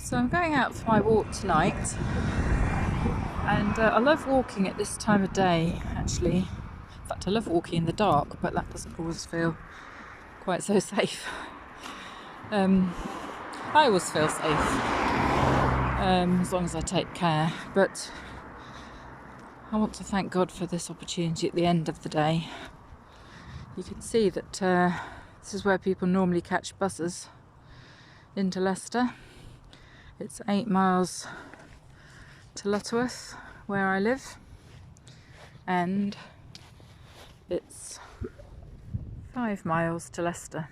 So I'm going out for my walk tonight, and I love walking at this time of day, actually. In fact, I love walking in the dark, but that doesn't always feel quite so safe. I always feel safe, as long as I take care, but I want to thank God for this opportunity at the end of the day. You can see that this is where people normally catch buses into Leicester. It's 8 miles to Lutterworth, where I live, and it's 5 miles to Leicester.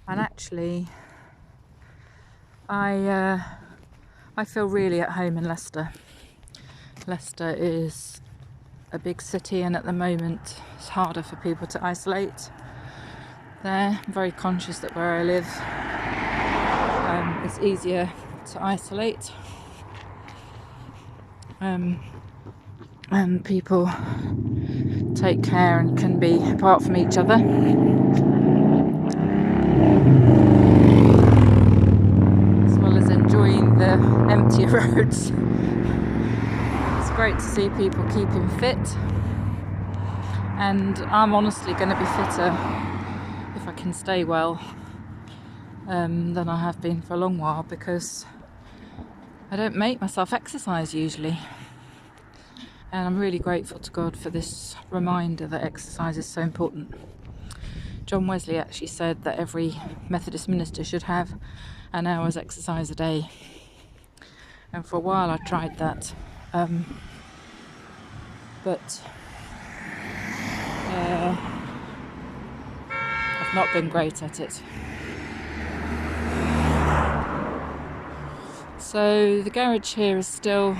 And actually, I feel really at home in Leicester. Leicester is a big city, and at the moment it's harder for people to isolate there. I'm very conscious that where I live, it's easier to isolate, and people take care and can be apart from each other. As well as enjoying the empty roads. It's great to see people keeping fit, and I'm honestly going to be fitter if I can stay well than I have been for a long while, because I don't make myself exercise usually, and I'm really grateful to God for this reminder that exercise is so important. John Wesley actually said that every Methodist minister should have an hour's exercise a day, and for a while I tried that, but I've not been great at it. So the garage here is still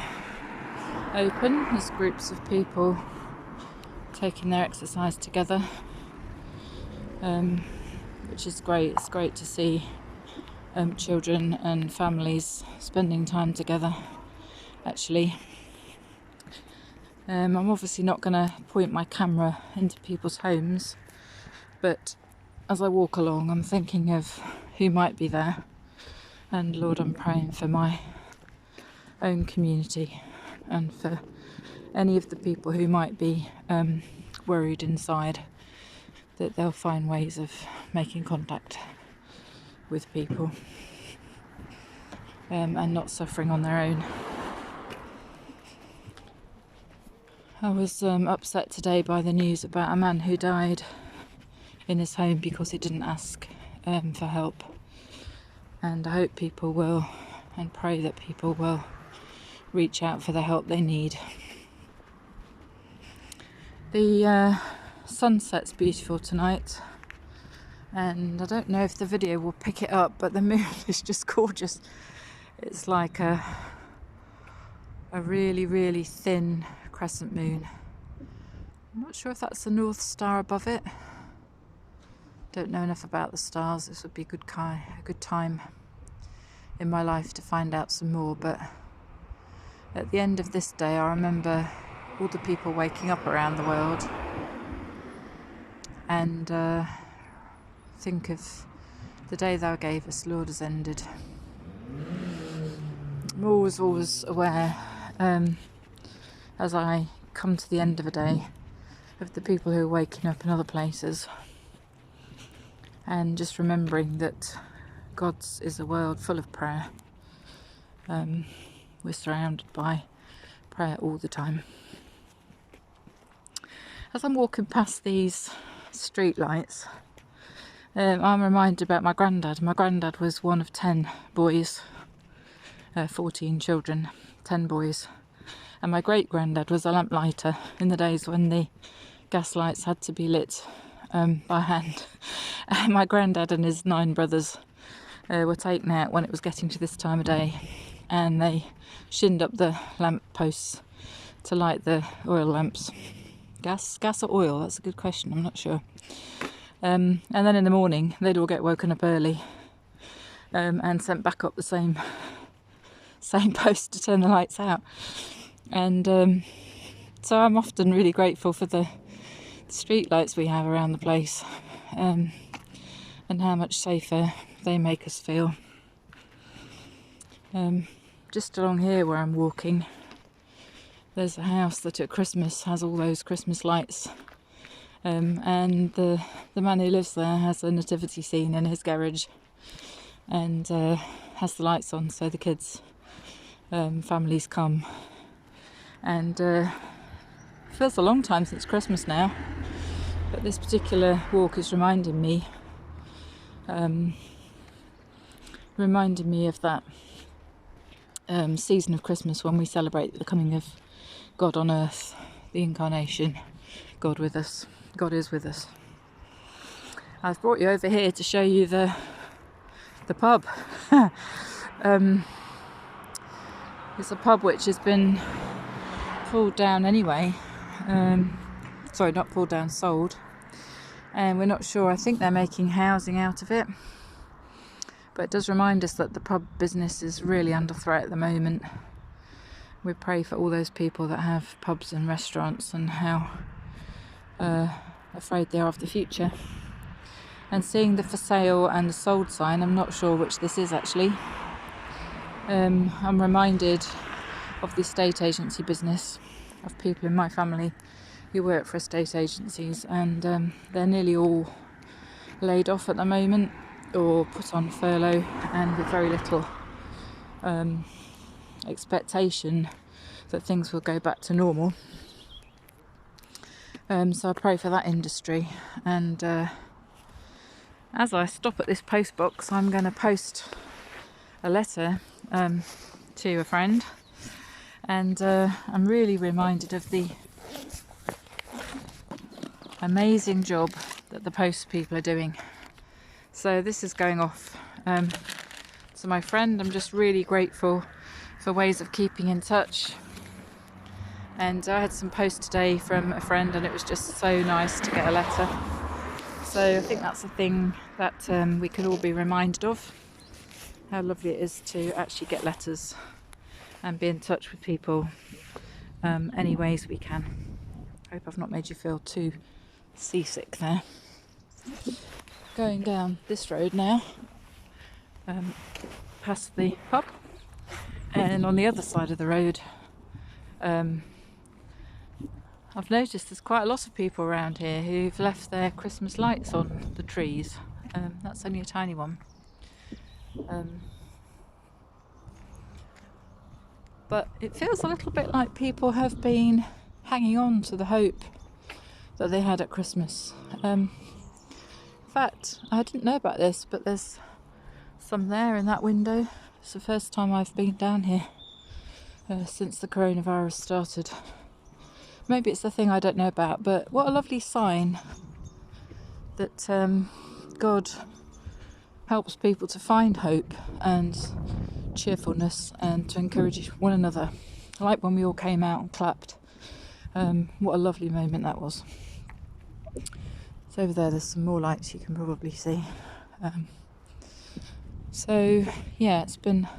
open. There's groups of people taking their exercise together, which is great. It's great to see children and families spending time together, actually. I'm obviously not going to point my camera into people's homes, but as I walk along I'm thinking of who might be there, and Lord, I'm praying for my own community and for any of the people who might be worried inside, that they'll find ways of making contact with people and not suffering on their own. I was upset today by the news about a man who died in his home because he didn't ask for help, and I hope people will, and pray that people will reach out for the help they need. The sunset's beautiful tonight, and I don't know if the video will pick it up, but the moon is just gorgeous. It's like a really, really thin crescent moon. I'm not sure if that's the North Star above it. Don't know enough about the stars. This would be a good time in my life to find out some more, but at the end of this day I remember all the people waking up around the world, and think of the day thou gave us, Lord, has ended. I'm always aware, as I come to the end of a day, of the people who are waking up in other places, and just remembering that God's is a world full of prayer. We're surrounded by prayer all the time. As I'm walking past these street lights, I'm reminded about my granddad. My granddad was one of 10 boys, 14 children, 10 boys. And my great granddad was a lamplighter in the days when the gas lights had to be lit by hand. And my granddad and his 9 brothers were taken out when it was getting to this time of day, and they shinned up the lamp posts to light the oil lamps. Gas or oil? That's a good question, I'm not sure. And then in the morning they'd all get woken up early and sent back up the same post to turn the lights out. And so I'm often really grateful for the street lights we have around the place, and how much safer they make us feel. Just along here where I'm walking, there's a house that at Christmas has all those Christmas lights, and the man who lives there has a nativity scene in his garage, and has the lights on so the kids, families come, and it feels a long time since Christmas now, but this particular walk is reminding me of that season of Christmas when we celebrate the coming of God on earth, the incarnation, God with us, God is with us. I've brought you over here to show you the pub. It's a pub which has been pulled down anyway. Sorry, not pulled down, sold. And we're not sure. I think they're making housing out of it. But it does remind us that the pub business is really under threat at the moment. We pray for all those people that have pubs and restaurants and how afraid they are of the future. And seeing the for sale and the sold sign, I'm not sure which this is actually. I'm reminded of the estate agency business, of people in my family who work for estate agencies, and they're nearly all laid off at the moment or put on furlough, and with very little expectation that things will go back to normal. So I pray for that industry, and as I stop at this post box, I'm going to post a letter to a friend, and I'm really reminded of the amazing job that the post people are doing. So this is going off to my friend. I'm just really grateful for ways of keeping in touch, and I had some post today from a friend, and it was just so nice to get a letter. So I think that's a thing that we could all be reminded of, how lovely it is to actually get letters and be in touch with people any ways we can. I hope I've not made you feel too seasick there. Going down this road now, past the pub, and on the other side of the road I've noticed there's quite a lot of people around here who've left their Christmas lights on the trees. That's only a tiny one. But it feels a little bit like people have been hanging on to the hope that they had at Christmas. In fact, I didn't know about this, but there's some there in that window. It's the first time I've been down here since the coronavirus started. Maybe it's the thing I don't know about, but what a lovely sign that God helps people to find hope and cheerfulness and to encourage one another. Like when we all came out and clapped. What a lovely moment that was. So over there's some more lights you can probably see. So yeah, it's been a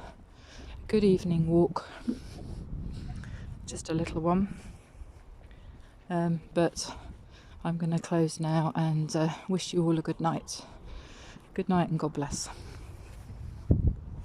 good evening walk. Just a little one. But I'm going to close now and wish you all a good night. Good night and God bless.